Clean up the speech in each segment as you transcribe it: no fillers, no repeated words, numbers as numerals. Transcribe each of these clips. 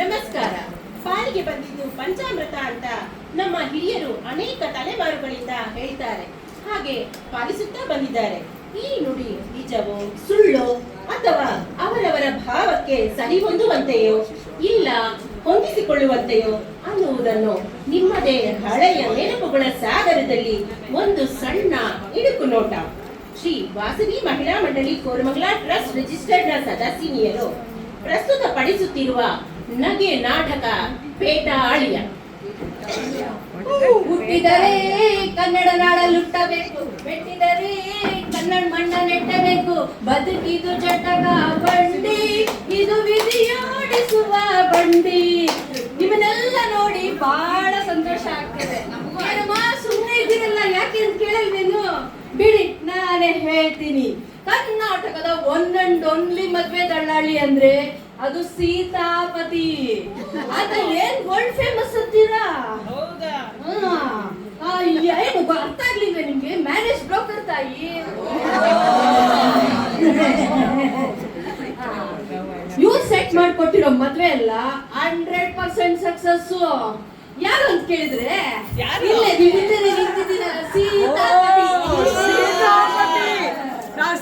ನಮಸ್ಕಾರ. ಪಾಲಿಗೆ ಬಂದಿದ್ದು ಪಂಚಾಮೃತ ಅಂತ ನಮ್ಮ ಹಿರಿಯರು ಅನೇಕ ತಲೆಮಾರುಗಳಿಂದ ಹೇಳ್ತಾರೆ. ಹಾಗೆ ಪಾಲಿಸುತ್ತಾ ಬಂದಿದ್ದಾರೆ. ಈ ನುಡಿ ನಿಜವೋ ಸುಳ್ಳೋ ಅಥವಾ ಅವರವರ ಭಾವಕ್ಕೆ ಸರಿಹೊಂದುವಂತೆಯೋ ಇಲ್ಲ ಹೊಂದಿಸಿಕೊಳ್ಳುವಂತೆಯೋ ಅನ್ನುವುದನ್ನು ನಿಮ್ಮದೇ ಹಳೆಯ ನೆನಪುಗಳ ಸಾಗರದಲ್ಲಿ ಒಂದು ಸಣ್ಣ ಇಡುಕು ನೋಟ. ಶ್ರೀ ವಾಸವಿ ಮಹಿಳಾ ಮಂಡಳಿ ಕೋರಮಂಗಲ ಟ್ರಸ್ಟ್ ರಿಜಿಸ್ಟರ್ಡ್ ನ ಸದಸ್ಯನಿಯರು ಪ್ರಸ್ತುತ ಪಡಿಸುತ್ತಿರುವ ನಗೆ ನಾಟಕ ಪೇಟಾಳಿಯ. ಹುಟ್ಟಿದರೆ ಕನ್ನಡ ನಾಡಲುಟ್ಟಬೇಕು, ಬೆಟ್ಟಿದರೆ ಕನ್ನಡ ಮಣ್ಣ ನೆಟ್ಟಬೇಕು. ಬದುಕಿದು ಜಟಕ ಬಂಡಿ, ಇದು ವಿಧಿಯಾಡಿಸುವ ಬಂಡಿ. ನಿಮ್ಮನ್ನೆಲ್ಲ ನೋಡಿ ಬಹಳ ಸಂತೋಷ ಆಗ್ತದೆ. ಸುಮ್ಮನೆ ಇದ್ದೀರಲ್ಲ, ಯಾಕೆ ಅಂತ ಕೇಳಲ್ವೇನು? ಬಿಡಿ, ನಾನೇ ಹೇಳ್ತೀನಿ. ಕರ್ನಾಟಕದ ಒನ್ ಅಂಡ್ ಓನ್ಲಿ ಮದ್ವೆ ದಳ್ಳಾಳಿ ಅಂದ್ರೆ ಅದು ಸೀತಾಪತಿ. ಅದ ಏನ್ ವರ್ಲ್ಡ್ ಫೇಮಸ್ ಅಂತೀರಾ? ಏನು ಅರ್ಥ ಆಗ್ಲಿಲ್ವೇ ನಿಮ್ಗೆ? ಮ್ಯಾರೇಜ್ ಬ್ರೋಕರ್ ತಾಯಿ. ಇವ್ರು ಸೆಟ್ ಮಾಡ್ಕೊಟ್ಟಿರೋ ಮದ್ವೆ ಎಲ್ಲ 100% ಸಕ್ಸಸ್. ಯಾರು ಅಂತ ಕೇಳಿದ್ರೆ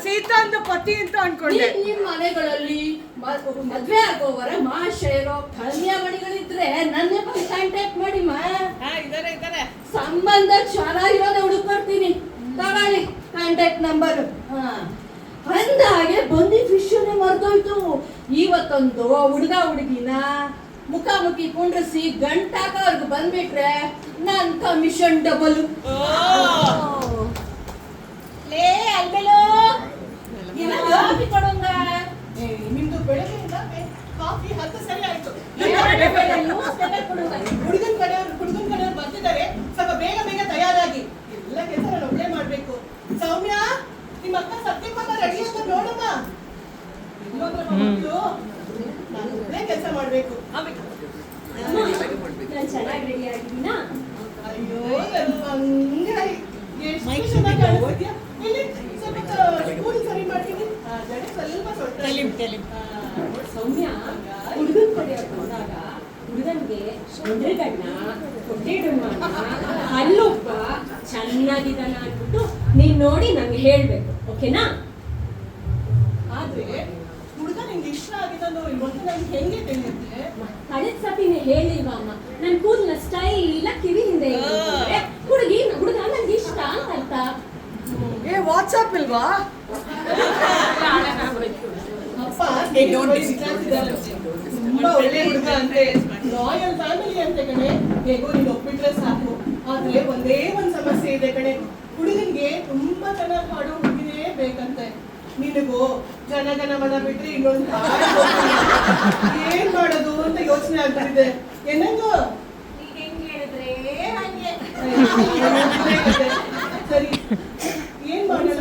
ಸೀತಾ ಅಂತ ಪತಿ ಅಂತ ಅನ್ಕೊಂಡೆ. ನಿಮ್ ಮನೆಗಳಲ್ಲಿ ಮದ್ವೆ ಆಗೋವರ ಮಹಾಶಯರು ಕನ್ಯಾಮಣಿಗಳಿದ್ರೆ ನನ್ನ ಕಾಂಟ್ಯಾಕ್ಟ್ ಮಾಡಿ. ಸಂಬಂಧ ಚೆನ್ನಾಗಿರೋದೇ ಹುಡುಕ್ಬರ್ತೀನಿ, ತಗೊಳ್ಳಿ ಕಾಂಟ್ಯಾಕ್ಟ್ ನಂಬರ್. ಅಂದ ಹಾಗೆ ಬಂದಿದ್ ವಿಷಯನೇ ಮರ್ತೋಯ್ತು. ಇವತ್ತೊಂದು ಹುಡುಗ ಹುಡುಗಿನ ಮುಖಾಮುಖಿ ಕುಂಡ್ರಿಸಿ ಗಂಟಾಕವ್ರಿಗೆ ಬಂದ್ಬಿಟ್ರೆ ನನ್ ಕಮಿಷನ್ ಡಬಲ್. ಲೇ ಅಲ್ಬೇಲೋ, ಕಾಫಿ ಕೊಡೋಂಗ. ನಿಮ್ದು ಬೆಳಗ್ಗೆಯಿಂದ ಕಾಫಿ 10 ಸರಿ ಆಯ್ತು. ಹುಡುಗನ ಕಡೆಯವ್ರು ಬರ್ತಿದ್ದಾರೆ. ಸ್ವಲ್ಪ ಬೇಗ ಬೇಗ ತಯಾರಾಗಿ. ಎಲ್ಲ ಕೆಲಸ ನಾನು ಒಬ್ಬಳೇ ಮಾಡ್ಬೇಕು. ಸೌಮ್ಯ, ನಿಮ್ಮ ಅಕ್ಕ ಸತ್ಯಕ್ಕಮ್ಮ ರೆಡಿ ಅಂತ ನೋಡಮ್ಮ. ನಾನು ಒಬ್ಬಳೇ ಕೆಲಸ ಮಾಡ್ಬೇಕು. ಚೆನ್ನಾಗಿ ರೆಡಿ ಆಗಿದ್ದೀನಾ? ಅಯ್ಯೋ, ಎಷ್ಟು ಚೆನ್ನಾಗಿ ಕಾಣಿಸ್ತಿದ್ಯಾ. ಸ್ವಲ್ಪ ಸರಿ ಮಾಡ್ತೀನಿ. ಸೌಮ್ಯ, ಹುಡುಗನ ಕಡೆಯವ್ರು ಬಂದಾಗ ಹುಡುಗನ್ಗೆ ಎದುರುಗಣ್ಣ, ಹೊಟ್ಟೆಡುಮ್ಮನ, ಅಲ್ಲೊಬ್ಬ ಚೆನ್ನಾಗಿದ್ದಾನ ಅಂದ್ಬಿಟ್ಟು ನೀನ್ ನೋಡಿ ನಂಗೆ ಹೇಳ್ಬೇಕು, ಓಕೆನಾ? ಆದ್ರೆ ಹುಡುಗ ನಿಂಗೆ ಇಷ್ಟ ಆಗಿದ್ದೋ ಇವತ್ತು ನನ್ಗೆ ಹೆಂಗೆ ತಿಳಿಯುತ್ತೆ? ಕಳೆದ ಸತಿನೇ ಹೇಳಿಲ್ವಾ ಅಮ್ಮ, ನನ್ ಕೂದಲ ಸ್ಟೈಲ್ ಇಲ್ಲ, ಕಿವಿ ಹಿಂದೆ ಹುಡುಗ ನನ್ಗೆ ಇಷ್ಟ ಅಂತ ಅರ್ಥ. ವಾಟ್ಸ್ಆಪ್ ಇಲ್ವಾ? ಅಪ್ಪ ತುಂಬಾ ಒಳ್ಳೆ ಹುಡುಗ ಅಂತೆ, ರಾಯಲ್ ಫ್ಯಾಮಿಲಿ ಅಂತ ಕಣೆ. ಹೇಗೋ ನೀನು ಒಪ್ಪಿಟ್ರೆ ಸಾಕು. ಆದ್ರೆ ಒಂದೇ ಒಂದ್ ಸಮಸ್ಯೆ ಇದೆ ಕಣೆ. ಹುಡುಗನ್ಗೆ ತುಂಬಾ ಚೆನ್ನಾಗಿ ಹಾಡೋ ಹುಡುಗಿನೇ ಬೇಕಂತೆ. ನಿನಗೂ ಜನಗಣಮನ ಬಿಟ್ರೆ ಇನ್ನೊಂದು ಏನ್ ಮಾಡೋದು ಅಂತ ಯೋಚನೆ ಆಗ್ತಿದೆ. ಏನಂಗೋ ಸರಿ, ಏನ್ ಮಾಡೋಣ?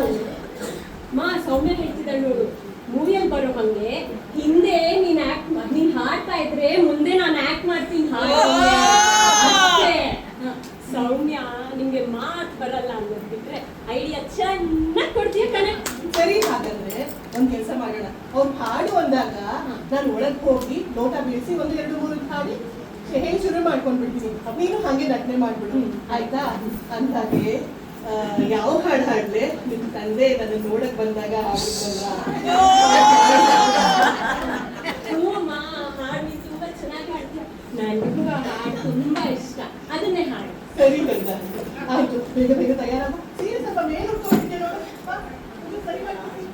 ಸೌಮ್ಯ ಹೇಳ್ತಿದ್ದಾಳೆ ನೋಡು, ಮೂವಿಯಲ್ಲಿ ಬರೋ ಹಂಗೆ ಹಿಂದೆ ನೀನ್ ಹಾಡ್ತಾ ಇದ್ರೆ ಮುಂದೆ ನಾನು ಆಕ್ಟ್ ಮಾಡ್ತೀನಿ. ಸೌಮ್ಯ, ನಿಮ್ಗೆ ಮಾತು ಬರಲ್ಲ ಅನ್ನೋದ್ಬಿಟ್ರೆ ಐಡಿಯಾ ಚೆನ್ನಾಗಿ ಕೊಡ್ತೀಯ ಕಣೆ. ಸರಿ, ಹಾಗಾದ್ರೆ ಒಂದ್ ಕೆಲಸ ಮಾಡೋಣ. ಅವ್ರು ಹಾಡು ಅಂದಾಗ ನಾನು ಒಳಗ್ ಹೋಗಿ ಲೋಟ ಬೀಳಿಸಿ 1 2 3 ಹಾಡಿ ಹೇಳಿ ಶುರು ಮಾಡ್ಕೊಂಡ್ಬಿಡ್ತೀನಿ. ನೀನು ಹಂಗೆ ನಟನೆ ಮಾಡ್ಬಿಡು, ಆಯ್ತಾ? ಅಂದಾಗೆ ಯಾವ ಹಾಡು ಹಾಡ್ಲೆ? ನಿಮ್ ತಂದೆ ನನ್ನ ನೋಡಕ್ ಬಂದಾಗ ಹಾಡಿದ್ರಲ್ಲ. ಹಾಡು ತುಂಬಾ ಚೆನ್ನಾಗಿ ಹಾಡ್ತೀಯ. ನನಗೂ ಆ ಹಾಡು ತುಂಬಾ ಇಷ್ಟ, ಅದನ್ನೇ ಹಾಡು. ಸರಿ ಬಂದ, ಆಯ್ತು. ಬೇಗ ಬೇಗ ತಯಾರಾಗ. ಸೀರೆ ಸ್ವಲ್ಪ ಮೇಲೆ ಉಟ್ಕೊಂಡಿದ್ದೆ ನೋಡು. ಸರಿ ಮಾಡ್ತೀನಿ.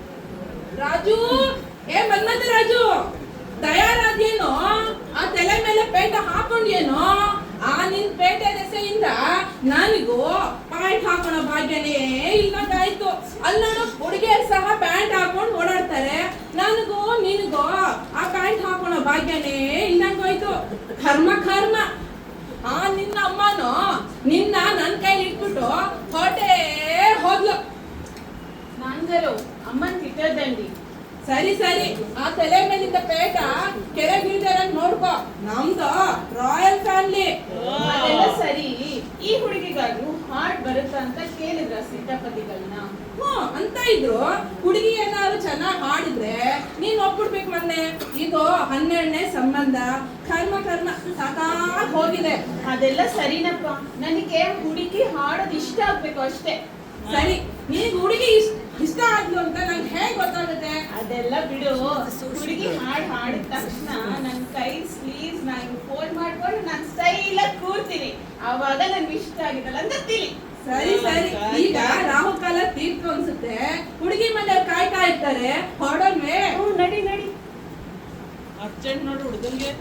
ರಾಜು, ಬಂದ ರಾಜು, ತಯಾರಾದ್ಯೇನೋ? ಆ ತಲೆ ಮೇಲೆ ಪೇಟ ಹಾಕೊಂಡ್ಯೇನೋ? ಆ ನಿನ್ ಪೇಟೆ ದೆಸೆಯಿಂದ ನನಗೂ ಪ್ಯಾಂಟ್ ಹಾಕೋಣ ಭಾಗ್ಯನೇ ಇಲ್ಲದಾಯ್ತು. ಅಲ್ಲಿ ನೋಡು, ಹುಡುಗಿಯರು ಸಹ ಪ್ಯಾಂಟ್ ಹಾಕೊಂಡು ಓಡಾಡ್ತಾರೆ. ನನಗೂ ನಿನಗೂ ಆ ಪ್ಯಾಂಟ್ ಹಾಕೋಣ ಭಾಗ್ಯನೇ ಇಲ್ಲಂಗೋಯ್ತು. ಕರ್ಮ ಕರ್ಮ. ಆ ನಿನ್ನ ಅಮ್ಮನೋ ನಿನ್ನ ನನ್ ಕೈಲಿ ಇಟ್ಬಿಟ್ಟು ಹೊಟ್ಟೆ ಹೋದ್ಲು. ನಂಗರು ಅಮ್ಮನ್ ತಿಟ್ಟದಂಡಿ ಸರಿ ಸರಿ, ಆ ತಲೆ ಮೇಲಿಂದ ಪೇಟ ಕೆಳಗಿಳಿದಾರ ನೋಡ್ಕೋ. ನಮ್ದು ರಾಯಲ್ ಫ್ಯಾಮಿಲಿ. ಅದೆಲ್ಲ ಸರಿ. ಈ ಹುಡುಗಿಗಾದ್ರು ಹಾಡ್ ಬರುತ್ತಾ ಅಂತ ಕೇಳಿದ್ರ ಸೀತಾಪತಿಗಳನ್ನ? ಅಂತ ಇದ್ರು. ಹುಡುಗಿ ಏನಾದ್ರು ಚೆನ್ನಾಗಿ ಹಾಡಿದ್ರೆ ನೀನ್ ಒಪ್ಪಿಡ್ಬೇಕು ಮೊನ್ನೆ. ಇದು 12ನೇ ಸಂಬಂಧ. ಕರ್ಮ ಕರ್ಮ ಸಾಕಾಗಿ ಹೋಗಿದೆ. ಅದೆಲ್ಲ ಸರಿನಪ್ಪ, ನನಗೆ ಹುಡುಗಿ ಹಾಡೋದು ಇಷ್ಟ ಆಗ್ಬೇಕು ಅಷ್ಟೇ. ಸರಿ, ನೀನ್ ಹುಡುಗಿ ಇಷ್ಟ ಆದ್ಲು ಅಂತ ನಂಗೆ ಹೇಗ್ ಗೊತ್ತಾಗುತ್ತೆ? ಅದೆಲ್ಲ ಬಿಡು. ಹುಡುಗಿ ಹಾಡಿದ ತಕ್ಷಣ ನನ್ ಕೈ ಸ್ಲೀವ್ಸ್ ನ ಫೋಲ್ಡ್ ಮಾಡ್ಕೊಂಡು ನಾನ್ ಸ್ಟೈಲ್ ಆಗಿ ಕೂರ್ತೀನಿ. ಅವಾಗ ನನ್ಗೆ ಇಷ್ಟ ಆಗಿದಲ್ಲ ಅಂತ ತಿಳಿ. ಸರಿ ಸರಿ, ಈಗ ರಾಹುಕಾಲ ತೀರ್ತು ಅನ್ಸುತ್ತೆ. ಹುಡುಗಿ ಮನೆಯವ್ರು ಕಾಯ್ತಾ ಇರ್ತಾರೆ, ಹೊರಡನ್ವೇ? ನಡಿ ನಡಿ. ಅರ್ಜೆಂಟ್ ನೋಡು ಹುಡುಗನ್ಗೆ.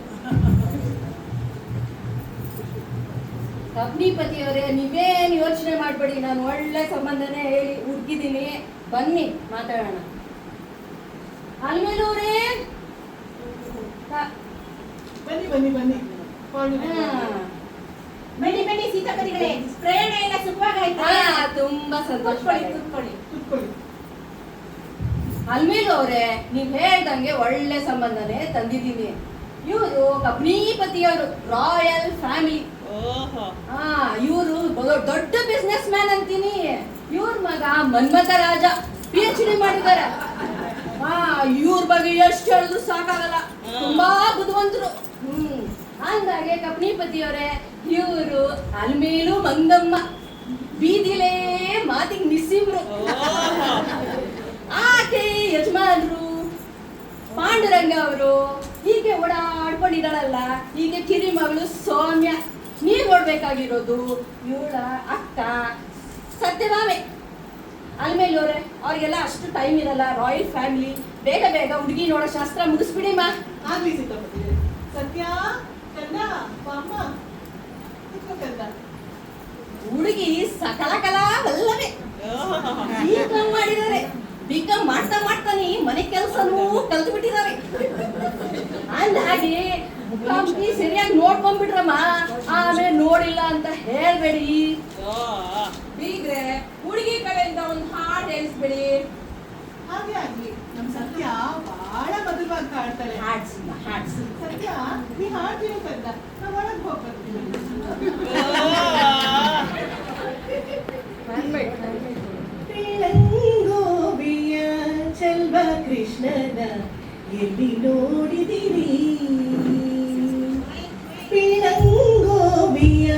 ಕಪ್ನಿಪತಿಯವರೇ, ನೀವೇನು ಯೋಚನೆ ಮಾಡಬೇಡಿ. ನಾನು ಒಳ್ಳೆ ಸಂಬಂಧನೇ ಹೇಳಿ ಹುಡುಕಿದ್ದೀನಿ. ಬನ್ನಿ ಮಾತಾಡೋಣ. ಅಲ್ಮೇಲೂರೇ, ಬನ್ನಿ ಬನ್ನಿ ಬನ್ನಿ. ಬನ್ನಿ ಬನ್ನಿ ಸೀತಾಪತಿಗಳೇ, ಪ್ರಯಾಣ ಎಲ್ಲ ಸುಖವಾಗಾಯ್ತಾ? ತುಂಬಾ ಸಂತೋಷ. ಕೂತ್ಕೊಳ್ಳಿ ಕೂತ್ಕೊಳ್ಳಿ. ಅಲ್ಮೇಲು ಅವರೇ, ನೀವ್ ಹೇಳ್ದಂಗೆ ಒಳ್ಳೆ ಸಂಬಂಧನೇ ತಂದಿದ್ದೀನಿ. ಇವರು ಕಪ್ನಿಪತಿಯವರು, ರಾಯಲ್ ಫ್ಯಾಮಿಲಿ. ಓಹೋ. ಇವರು ದೊಡ್ಡ ಬಿಸ್ನೆಸ್ ಮ್ಯಾನ್ ಅಂತೀನಿ. ಇವ್ರ ಮಗ ಮನ್ಮಥ ರಾಜ PhD ಮಾಡಿದ್ದಾರೆ. ಇವ್ರ ಬಗ್ಗೆ ಎಷ್ಟು ಹೇಳಿದ್ರು ಸಾಕಾಗಲ್ಲ. ತುಂಬಾ ಬುದ್ಧಿವಂತರು. ಅಂದಾಗೆ ಕಪ್ನಿಪತಿಯವರೇ, ಇವರು ಅಲ್ಮೇಲು ಮಂಗಮ್ಮ, ಬೀದಿಲೇ ಮಾತಿಗೆ ನಿಸ್ಸಿಮ್ರು. ಆಕೆ ಯಜಮಾನ್ರು ಪಾಂಡುರಂಗ ಅವರು. ಹೀಗೆ ಓಡಾಡ್ಕೊಂಡಿದ್ದಾಳಲ್ಲ, ಹೀಗೆ ಕಿರಿ ಮಗಳು ಸೌಮ್ಯ. ನೀವ್ ನೋಡ್ಬೇಕಾಗಿರೋದು ಇವಳ ಅಕ್ಕ ಸತ್ಯಭಾಮೆ. ಅಲ್ಮೇಲವ್ರೆ, ಅವ್ರಿಗೆಲ್ಲ ಅಷ್ಟು ಟೈಮ್ ಇರಲ್ಲ. ರಾಯಲ್ ಫ್ಯಾಮಿಲಿ, ಬೇಗ ಬೇಗ ಹುಡುಗಿ ನೋಡೋ ಶಾಸ್ತ್ರ ಮುಗಿಸ್ಬಿಡಿಮ್ಮ. ಆಗ್ಲಿ ಸೀತಾಪತಿ. ಸತ್ಯ ಕಂದ ಬಾಮ್ಮ, ಕೂತ್ಕೋ ಕಂದ. ಹುಡುಗಿ ಸಕಲ ಕಲಾವಲ್ಲವೇ. B.Com ಮಾಡಿದ್ದಾರೆ. B.Com ಮಾಡ್ತಾ ಮಾಡ್ತಾನೆ ಮನೆ ಕೆಲಸನೂ ಕಲ್ತು ಬಿಟ್ಟಿದ್ದಾರೆ. ಅಂದಾಗೆ ಮುಖಾಮುಖಿ ಸರಿಯಾಗಿ ನೋಡ್ಕೊಂಡ್ಬಿಟ್ರಮ್ಮ. ಆಮೇಲೆ ನೋಡಿಲ್ಲ ಅಂತ ಹೇಳ್ಬೇಡಿ. ಬೀಗ್ರೆ, ಹುಡುಗಿ ಕಡೆಯಿಂದ ಒಂದು ಹಾಡು ಹೇಳಿಸ್ಬಿಡಿ. ಹಾಗೆ ಆಗ್ಲಿ. ನಮ್ ಸತ್ಯ ಬಹಳ ಮಧುರವಾಗಿ ಹಾಡ್ತಾಳೆ. ಹಾಡ್ಸಿಮ್ಮ, ಹಾಡ್ಸಿ. ಸತ್ಯ, ನೀ ಹಾಡ್ತೀವಿ ಕಂದ, ನಾವ್ ಒಳಗ್ ಹೋಗ್ಬರ್ತೀವಿ. ಗೋವಿಯ ಚೆಲ್ವ ಕೃಷ್ಣನ ಎಲ್ಲಿ ನೋಡಿದಿರಿ? ಪಿಳಂಗೋವಿಯ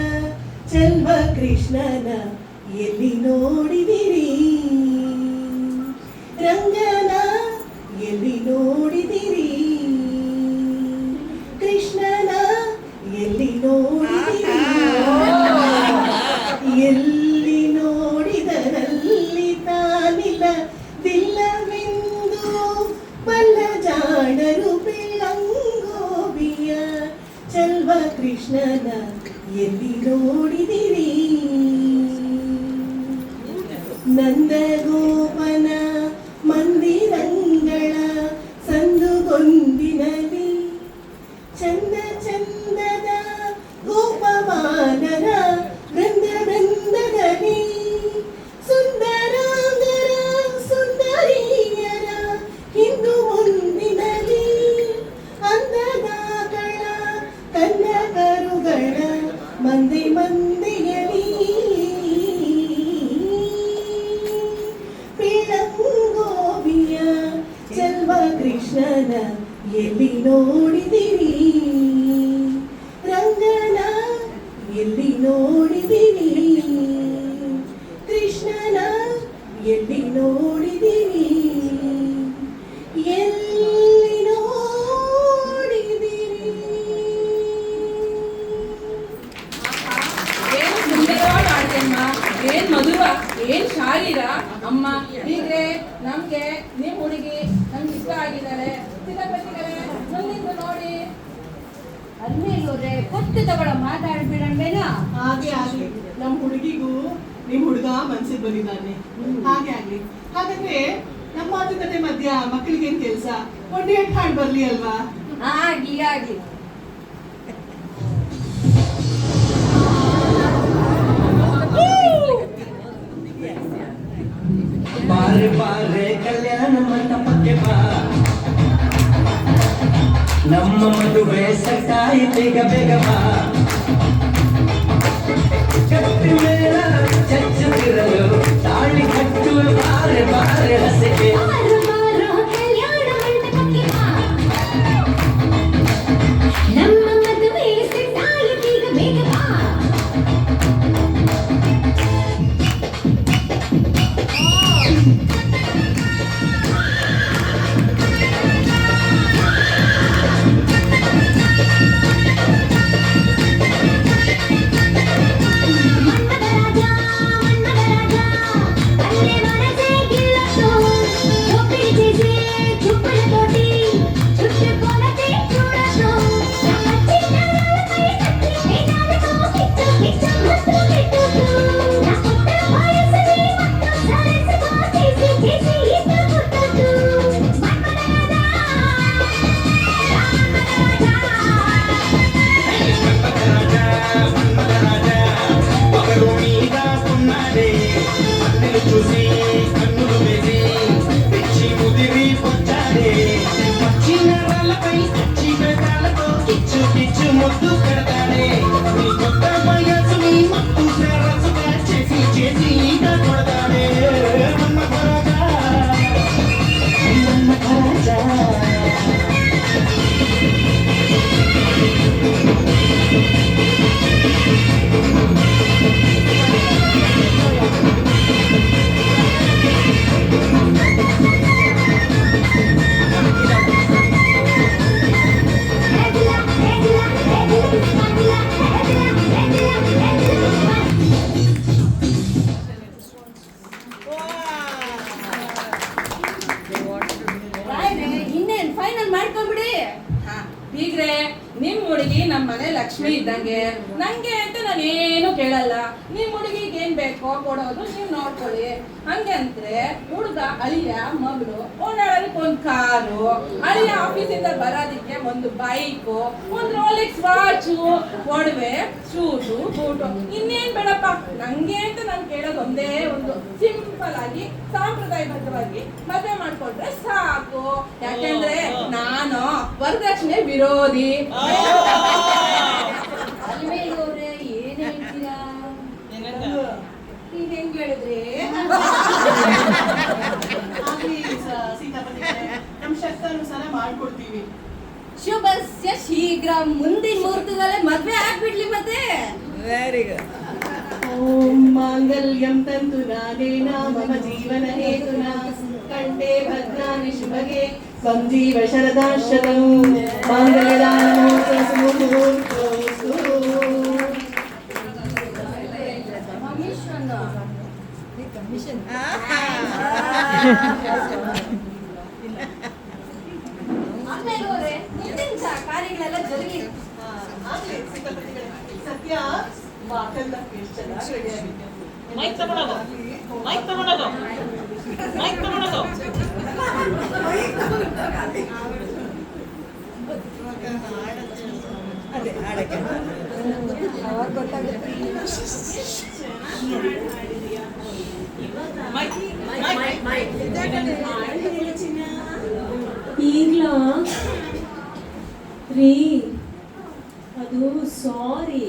ಚೆಲ್ವ ಕೃಷ್ಣನ ಎಲ್ಲಿ ನೋಡಿದಿರಿ? ರಂಗನ ಎಲ್ಲಿ ನೋಡಿದಿರಿ? ಕೃಷ್ಣನ ಎಲ್ಲಿ ನೋಡಿದಿರಿ? ಎಲ್ಲಿ ನೋಡಿದರಲ್ಲಿ ತಾನಿಲ್ಲ ದಿಲ್ಲವೆಂದು ಬಲ್ಲ ಜಾಣರು. ಪಿಳಂಗೋವಿಯ ಚೆಲ್ವ ಕೃಷ್ಣನ ಎಲ್ಲಿ ನೋಡಿದಿರಿ? ನಂದಗೋಪನ ಮಂದಿರಂಗಳ ಸಂದುಗೊಂದಿನಲ್ಲಿ ಚಂದ ಚಂದದ ಗೋಪಮಾನರ ವೃಂದ ವೃಂದದಲ್ಲಿ ಸುಂದರಾಂಗರ ಸುಂದರಿಯರ ಹಿಂದು ಮುಂದಿನಲ್ಲಿ ಅಂದದಾಗಳ ಕನ್ನಕರುಗಳ ಮಂದಿ ಮಂದಿಯಲಿ ಪಿಳಂಗೋವಿಯ ಚೆಲ್ವ ಕೃಷ್ಣನ ಎಲ್ಲಿ ನೋಡಿದಿರಿ? ರಂಗನ ಎಲ್ಲಿ ನೋಡಿದಿರಿ? ಕೃಷ್ಣನ ಎಲ್ಲಿ ನೋಡಿದಿರಿ? ಎಲ್ಲಿ ನೋಡಿದಿರಿ? ಏನ್ ಸುಂದರವಾಗಿ ಹಾಡ್ತೇಮ್ಮ, ಏನ್ ಮಧುರ, ಏನ್ ಶಾರೀರ. ಅಮ್ಮ ಬೀಗ್ರೆ, ನಮ್ಗೆ ನಿಮ್ ಹುಡುಗಿ ನಮ್ಗೆ ಇಷ್ಟ ಆಗಿದ್ದಾರೆ. ಸೀತಾಪತಿಗಳೇ, ಮುಂದಿದ್ದು ನೋಡಿ. ಅಲ್ಮೇಲವ್ರೆ, ಕೊಟ್ಟು ತಗೊಳ ಮಾತಾಡ್ಬಿಡಣ್ಬೇನಾ? ಹಾಗೆ ಆಗ್ಲಿ. ನಮ್ ಹುಡುಗಿಗೂ ನಿಮ್ ಹುಡುಗ ಮನ್ಸಿಗೆ ಬಂದಿದ್ದಾನೆ. ಹಾಗೆ ಆಗ್ಲಿ. ಹಾಗಾದ್ರೆ ನಮ್ಮ ಮಾತುಕತೆ ಮಧ್ಯ ಮಕ್ಕಳಿಗೇನ್ ಕೆಲ್ಸ? ಒಂದೇ ಹಾಡ್ ಬರ್ಲಿ ಅಲ್ವಾ? ಆಗ್ಲಿ ಆಗ್ಲಿ. ಬಾರೆ ಬಾರೆ ಕಲ್ಯಾಣ ಮಂಟಪಕ್ಕೆ ಬಾ. ನಮ್ಮ ಮದುವೆ ಸಟ್ಟಾಯಿತೀಗ ಬೇಗ ಬಾ ಕಟ್ಟಿ ಮೇಳ ಚಚ್ಚುತ್ತಿರಲು ತಾಳಿ ಕಟ್ಟು ಬಾರೆ ಬಾರೆ ಹಸಿಗೆ ನಮ್ಮ ಮದುವೆ ಸೆಟ್ಟಾಯಿತೀಗ ಬೇಗ ಬಾ చూసి కన్నులు వేసి తెచ్చి ముదిరి పొచ్చాడే పచ్చిన రాళ్ళపై పచ్చి పెదాలతో కిచ్చు కిచ్చు ముద్దు పెడతాడే నీ కొత్త వయసుని మత్తు రసుగా చేసి చేసి ఈత కొడతాడే మన్మథరాజా మన్మథరాజా ರಾಯ್ರೆ, ಇನ್ನೇನ್ ಫೈನಲ್ ಮಾಡ್ಕೊಂಬಿಡಿ. ಹಾ, ಹೀಗ್ರೆ ನಿಮ್ ಹುಡುಗಿ ನಮ್ಮ ಮನೆ ಲಕ್ಷ್ಮಿ ಇದ್ದಂಗೆ. ನಂಗೆ ಅಂತ ನಾನೇನು ಕೇಳಲ್ಲ. ನಿಮ್ ಹುಡುಗಿಗೆ ಏನ್ ಬೇಕೋ ಕೊಡೋದು ನೀವ್ ನೋಡ್ಕೊಳ್ಳಿ. ಹಂಗೆ ಅಂದ್ರೆ ಹುಡುಗ ಅಳಿಯ ಮಗಳು ಓಡಾಡೋದಕ್ಕೆ ಒಂದ್ ಕಾರು, ಅಳಿಯ ಆಫೀಸಿಂದ ಬರೋದಕ್ಕೆ ಒಂದು ಬೈಕು, ಒಂದ್ ರೋಲೆಕ್ಸ್ ವಾಚು, ಒಡವೆ, ಶೂಟು, ಬೂಟು, ಇನ್ನೇನ್ ಬೇಡಪ್ಪ. ನಂಗೆ ಅಂತ ನಾನು ಕೇಳೋದು ಒಂದೇ ಒಂದು, ಸಿಂಪಲ್ ಆಗಿ ಸಾಂಪ್ರದಾಯಬದ್ಧವಾಗಿ ಮದುವೆ ಮಾಡ್ಕೊಂಡ್ರೆ ಸಾಕು. ಯಾಕೆಂದ್ರೆ ನಾನು ವರದಕ್ಷಿಣೆ ವಿರೋಧಿ. ಅಲ್ಮೇಲವ್ರೆ, ಏನ್ ಹೇಳ್ತೀರಾ? ಏನಂತ ನೀವ್ ಹೆಂಗ್ ಹೇಳಿದ್ರಿ? ಆಗ್ಲಿ ಸೀತಾಪತಿಗಳೇ, ನಮ್ ಶಕ್ತಾನುಸಾರ ಮಾಡ್ಕೊಡ್ತೀವಿ. ಶುಭಸ್ಯ ಶೀಘ್ರ, ಮುಂದಿನ ಮುಹೂರ್ತದಲ್ಲೇ ಮದ್ವೆ ಆಗ್ಬಿಡ್ಲಿ ಮತ್ತೆ. Very good. ಓಂ ಮಾಂಗಲ್ಯಂ ತಂತು ನಾನೇನ ಮಮ ಜೀವನ ಹೇತುನಾ ಕಂಠೆ ಭದ್ರಾಣಿ ಶುಭಗೆ ತ್ವಂ ಜೀವ ಶರದಾಶತಂ ಮಾಂಗಲ್ಯದಾನಮೋಸ್ತುತು ಮುಹೂರ್ತೋಸ್ತು. ಅಲ್ಮೇಲವ್ರೆ, ಮುಂದಿನ ಕಾರ್ಯಗಳೆಲ್ಲ ಜರುಗಿ. ಆಗ್ಲಿ ಸೀತಾಪತಿಗಳೇ, ಸತ್ಯ ವಾಕಲ್ಲ ಎಷ್ಟು ಚೆನ್ನಾಗಿ ರೆಡಿ ಆಗಿದೆ. ಮೈಕ್ ತಗೊಂಡೋಗು, ಮೈಕ್ ತಗೊಂಡೋಗು, ಮೈಕ್ ತಗೊಂಡೋಗು. ಅದೇ ಹಾಡಕ್ಕೆ ಈಗ್ಲಾ ರೀ, ಅದು ಸಾರಿ,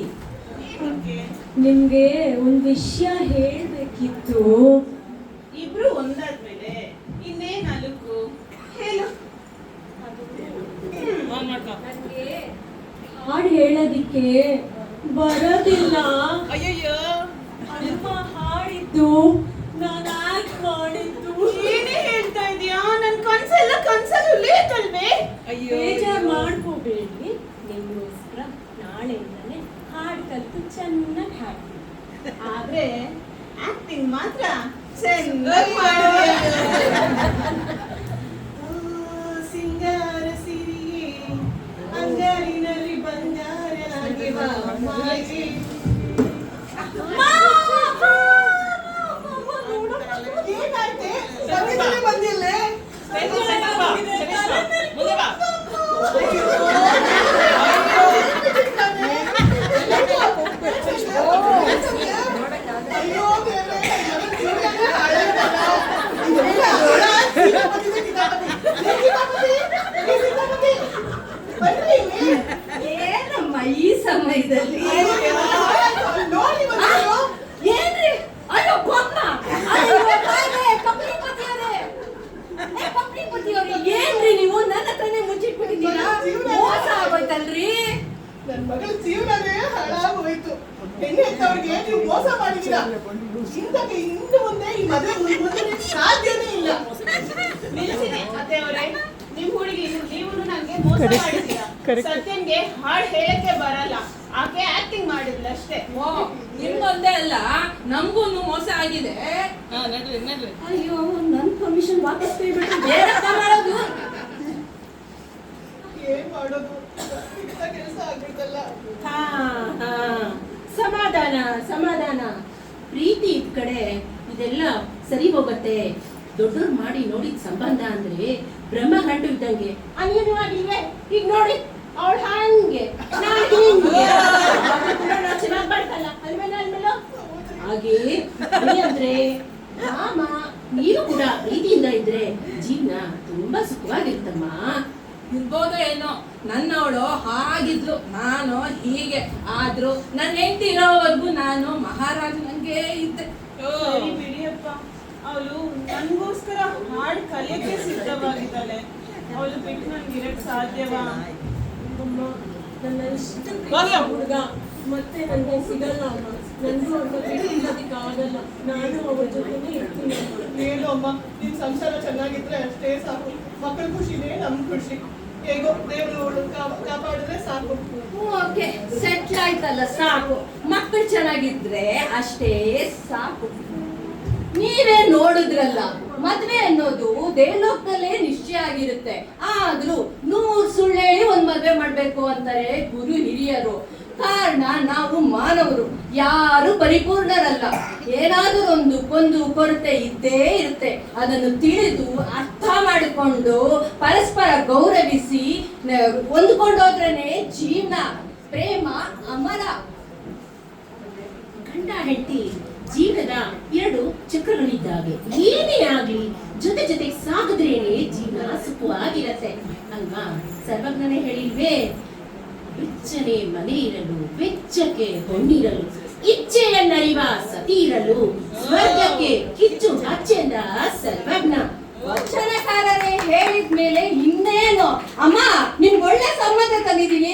ನಿಮ್ಗೆ ಒಂದ್ ವಿಷಯ ಹೇಳ್ಬೇಕಿತ್ತು. ಇಬ್ರು ಒಂದಾದ್ಮೇಲೆ ಇನ್ನೇನ್ ಅಲುಕು ಹೇಳು. ಆನ್ ಮಾಡ್ಕೊ. ನನ್ಗೆ ಹಾಡು ಹೇಳೋದಿಕ್ಕೆ ಬರೋದಿಲ್ಲ. ಅಯ್ಯಯ್ಯೋ, ಅಮ್ಮ ಹಾಡಿದ್ದು ನಾನು ಆಕ್ಟ್ ಮಾಡಿದ್ದು. ಏನೇ ಹೇಳ್ತಾ ಇದೀಯಾ? ನನ್ ಕನ್ಸೆಲ್ಲ ಕನ್ಸಲ್ಲೂ ಲೇಟಲ್ವೇ? ಅಯ್ಯೋ, ಬೇಜಾರ್ ಮಾಡ್ಕೋಬೇಡಿ, ನಿಮ್ಗೋಸ್ಕರ ನಾಳೆಯಿಂದಲೇ ಹಾಡು ಕಲ್ತು ಚೆನ್ನಾಗಿ ಹಾಡ್ತೀನಿ. ಆದ್ರೆ ಆಕ್ಟಿಂಗ್ ಮಾತ್ರ ಚೆನ್ನಾಗಿ ಮಾಡುವೆ. ಸಿಂಗಾರ ಸಿರಿಯೇ ಅಂಗಾರಿನಲ್ಲಿ ಬಂಗಾರನಾಗಿ ಬಾ ಮಾಯಿ. ಏನಾಯ್ತೆ? ಸಂಗೀತನೇ ಬಂದಿಲ್ಲೇ? ಮುಂದೆ ಬಾ. ಅಯ್ಯೋ ದೇವ್ರೇ, ನನ್ನ ಜೀವನನೇ ಹಾಳಾಯ್ತಲ್ಲ. ಇದೆಲ್ಲ ಇದಲ್ಲಿ ನೋಡಿ ಆ? ಏನ್ರಿ ಅಯ್ಯೋ ಬೊಮ್ಮ ಕಪ್ಲಿಪತಿಯವ್ರೆ ಏನ್ರಿ ನೀವು ನನ್ನ ಹತ್ರನೇ ಮುಚ್ಚಿಟ್ಬಿಟ್ಟಿದ್ದೀರಾ ಮೋಸ ಆಗೋಯ್ತಲ್ರಿ ನನ್ ಮಗಳ ಜೀವನನೇ ಹಾಳಾಗೋಯ್ತು. ಹೆಣ್ಣು ಹೆತ್ತವ್ರಿಗೆ ನೀವು ಮೋಸ ಮಾಡಿದ್ದೀರಾ. ಇಂತಕ್ಕೆ ಇನ್ನು ಮುಂದೆ ಈ ಮದುವೆ ಮುಂದುವರಿಯಕ್ಕೆ ಸಾಧ್ಯನೇ ಇಲ್ಲ. ನಿಲ್ಸಿದೆ ಅತ್ತೆ ಅವರೇ, ನಿಮ್ ಹುಡುಗಿ ನೀವು ನಂಗೆ ಮೋಸ ಮಾಡಿದ್ದೀರಾ. ಸತ್ಯನ್ಗೆ ಹಾಡ್ ಹೇಳಕ್ಕೆ ಬರಲ್ಲ, ಆಕೆ ಆಕ್ಟಿಂಗ್ ಮಾಡಿದ್ಲು ಅಷ್ಟೇ. ಓ ನಿಮ್ಗೊಂದೇ ಅಲ್ಲ ನಮ್ಗೂನು ಮೋಸ ಆಗಿದೆ. ಅಯ್ಯೋ ನನ್ ಕಮಿಷನ್ ವಾಪಸ್ ಕೈಬಿಟ್ಟು ಬೇರಪ್ಪ ಮಾಡೋದು ಏನ್ ಮಾಡೋದು, ಇಂಥ ಕೆಲಸ ಆಗ್ಬಿಡ್ತಲ್ಲ. ಹಾ ಹಾ ಸಮಾಧಾನ ಸಮಾಧಾನ ಪ್ರೀತಿ ಇದ್ ಕಡೆ ಇದೆಲ್ಲ ಸರಿ ಹೋಗತ್ತೆ. ದೊಡ್ಡವ್ರು ಮಾಡಿ ನೋಡಿದ ಸಂಬಂಧ ಅಂದ್ರೆ ಬ್ರಹ್ಮ ಗಂಟು ಇದ್ದಂಗೆ ಅನ್ಯವಾಗಿಲ್ವೇ. ಈಗ ನೋಡಿ ಅವಳು ಹಂಗೆ ನಾನು ಹಿಂಗೆ ಚೆನ್ನಾಗಿ ಬರ್ತಲ್ಲ ಅಲ್ವೇನ ಅಲ್ಮೇಲೋ ಹಾಗೆ ಬರೀ ಅಂದ್ರೆ ರಾಮ ನೀವು ಕೂಡ ಪ್ರೀತಿಯಿಂದ ಇದ್ರೆ ಜೀವನ ತುಂಬಾ ಸುಖವಾಗಿರ್ತಮ್ಮ. ಇರ್ಬೋದೋ ಏನೋ, ನನ್ನವಳು ಹಾಗಿದ್ಲು, ನಾನು ಹೀಗೆ. ಆದ್ರೂ ನನ್ನ ಹೆಂಡತಿ ಇರೋವರೆಗೂ ನಾನು ಮಹಾರಾಜನಂಗೆ ಇದ್ದೆ. ಸರಿ ಬಿಡಿಯಪ್ಪ, ಅವಳು ನನ್ಗೋಸ್ಕರ ಹಾಡ್ ಕಲಿಯಕ್ಕೆ ಸಿದ್ಧವಾಗಿದ್ದಾಳೆ. ಅವಳು ಬಿಟ್ಟು ನನ್ಗಿರಕ್ ಸಾಧ್ಯವಾ? ಅಮ್ಮ ನನ್ನ ಇಷ್ಟ ಹುಡುಗ ಮತ್ತೆ ನನಗೆ ಸಿಗಲ್ಲ ಅಮ್ಮ. ನನಗೂ ಅವ್ರ ಬಿಟ್ಟು ಇರೋದಕ್ಕಾಗಲ್ಲ. ನಾನು ಅವ್ರ ಜೊತೆನೇ ಇರ್ತೀನಿ ಅಮ್ಮ. ಏನು ಅಮ್ಮ, ನಿನ್ ಸಂಸಾರ ಚೆನ್ನಾಗಿದ್ರೆ ಅಷ್ಟೇ ಸಾಕು. ಮಕ್ಕಳ ಖುಷಿನೇ ನಮ್ ಖುಷಿ. ಹೇಗೋ ದೇವರು ಅವಳು ಕಾಪಾಡಿದ್ರೆ ಸಾಕು. ಓಕೆ ಸೆಟ್ಲ್ ಆಯ್ತಲ್ಲ ಸಾಕು. ಮಕ್ಕಳು ಚೆನ್ನಾಗಿದ್ರೆ ಅಷ್ಟೇ ಸಾಕು. ನೀವೇ ನೋಡಿದ್ರಲ್ಲ, ಮದ್ವೆ ಅನ್ನೋದು ದೇವಲೋಕದಲ್ಲೇ ನಿಶ್ಚಯ ಆಗಿರುತ್ತೆ. ಆದ್ರೂ 100 ಸುಳ್ಳು ಹೇಳಿ ಒಂದ್ ಮದ್ವೆ ಮಾಡ್ಬೇಕು ಅಂತಾರೆ ಗುರು ಹಿರಿಯರು. ಕಾರಣ ನಾವು ಮಾನವರು, ಯಾರು ಪರಿಪೂರ್ಣರಲ್ಲ. ಏನಾದ್ರೂ ಒಂದು ಕೊರತೆ ಇದ್ದೇ ಇರುತ್ತೆ. ಅದನ್ನು ತಿಳಿದು ಅರ್ಥ ಮಾಡಿಕೊಂಡು ಪರಸ್ಪರ ಗೌರವಿಸಿ ಹೊಂದ್ಕೊಂಡೋದ್ರೇನೆ ಜೀವನ. ಪ್ರೇಮ ಅಮರ. ಗಂಡ ಹೆಂಡತಿ ಜೀವನದ 2 ಚಕ್ರಗಳಿದ್ದಾಗೆ. ಏನೇ ಆಗ್ಲಿ ಜೊತೆಗೆ ಸಾಗಿದ್ರೇನೆ ಜೀವನ ಸುಖವಾಗಿರತ್ತೆ ಅಲ್ವಾ? ಸರ್ವಜ್ಞನೇ ಹೇಳಿಲ್ವೇ, ಬೆಚ್ಚನೆ ಮನೆ ಇರಲು ಬೆಚ್ಚಕ್ಕೆ ಹೊನ್ನಿರಲು, ಇಚ್ಛೆಯನ್ನರಿವ ಸತಿ ಇರಲು, ಸ್ವರ್ಗಕ್ಕೆ ಕಿಚ್ಚು ಹಚ್ಚೆಂದ ಸರ್ವಜ್ಞ. ವಚನಕಾರರೇ ಹೇಳಿದ್ಮೇಲೆ ಇನ್ನೇನು ಅಮ್ಮ, ನಿಮ್ಗೆ ಒಳ್ಳೆ ಸಂಬಂಧ ತಂದಿದ್ದೀನಿ,